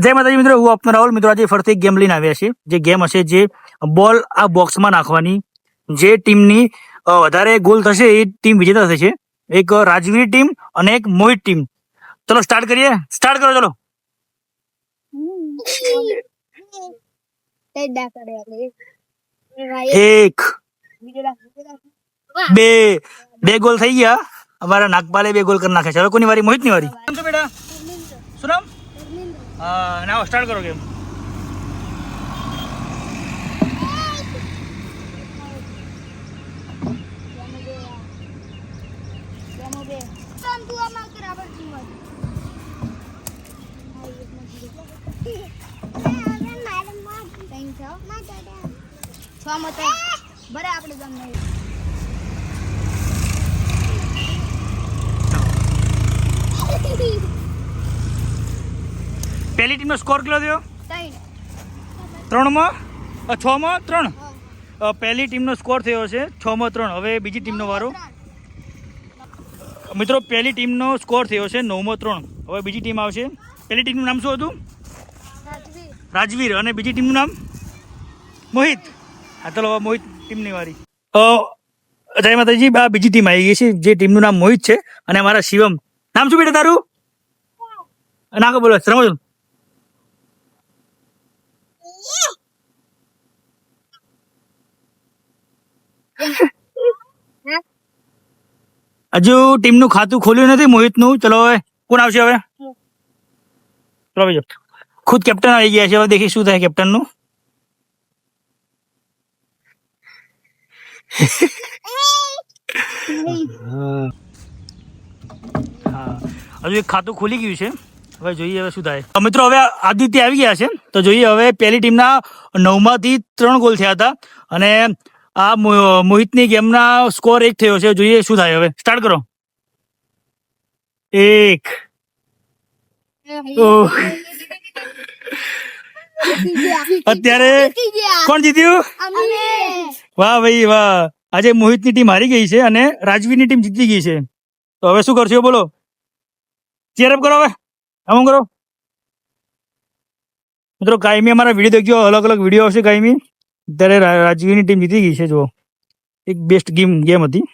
જય માતાજી મિત્રો, હું આપનો રાહુલ. મિત્રો આજે ફરીથી એક ગેમ લઈને આવ્યા છે. જે ગેમ હશે જે બોલ આ બોક્સમાં નાખવાની, જે ટીમની વધારે ગોલ થશે એ ટીમ વિજેતા થશે. એક રાજવીર ટીમ અને એક મોહિત ટીમ. ચલો સ્ટાર્ટ કરીએ. સ્ટાર્ટ કરો ચલો. એક બે બે ગોલ થઈ ગયા. અમારા નાગપાલે બે ગોલ કરી નાખ્યા છે. હવે કોની વારી? મોહિતની વારી. કેમ છો બેટા? શું નામ? હા, નાવ સ્ટાર્ટ કરો ગેમ. પહેલી ટીમનો સ્કોર કેટલો થયો? 3 6 માં 3. પહેલી ટીમનો સ્કોર થયો છે 6 માં 3. હવે બીજી ટીમનો વારો. મિત્રો પહેલી ટીમનો સ્કોર થયો છે 9 માં 3. હવે બીજી ટીમ આવશે. પહેલી ટીમનું નામ શું હતું? રાજવીર. અને બીજી ટીમનું નામ મોહિત. હા ચલો હવે મોહિત ટીમની વારી. જય માતાજી. આ બીજી ટીમ આવી ગઈ છે જે ટીમનું નામ મોહિત છે. અને અમારા શિવમ. નામ શું બેટા તારું? નાખો બોલો રમો. હજુ ટીમનું ખાતું ખોલ્યું નથી મોહિતનું. ચલો હવે કોણ આવશે? હવે ચલો ભાઈ, ખુદ કેપ્ટન આવી ગયા છે. હવે દેખી શું થાય કેપ્ટનનું. હા, હજુ એક ખાતું ખુલી ગયું છે. હવે જોઈએ હવે શું થાય. મિત્રો હવે આદિત્ય આવી ગયા છે. તો જોઈએ હવે પહેલી ટીમના 9 માંથી 3 ગોલ થયા હતા. અને આ મોહિતની ગેમના સ્કોર 1 થયો છે. જોઈએ શું થાય. હવે સ્ટાર્ટ કરો. 1. અત્યારે કોણ જીત્યું? વાહ ભાઈ વાહ. આજે મોહિતની ટીમ હારી ગઈ છે અને રાજવીરની ટીમ જીતી ગઈ છે. તો હવે શું કરશો બોલો? ચેરઅપ કરો. હવે આમ કરો મિત્રો. કાયમી અમારા વિડીયો દેખજો. અલગ અલગ વિડીયો આવશે કાયમી. અત્યારે રાજવીરની ટીમ જીતી ગઈ છે. જો એક બેસ્ટ ગેમ હતી.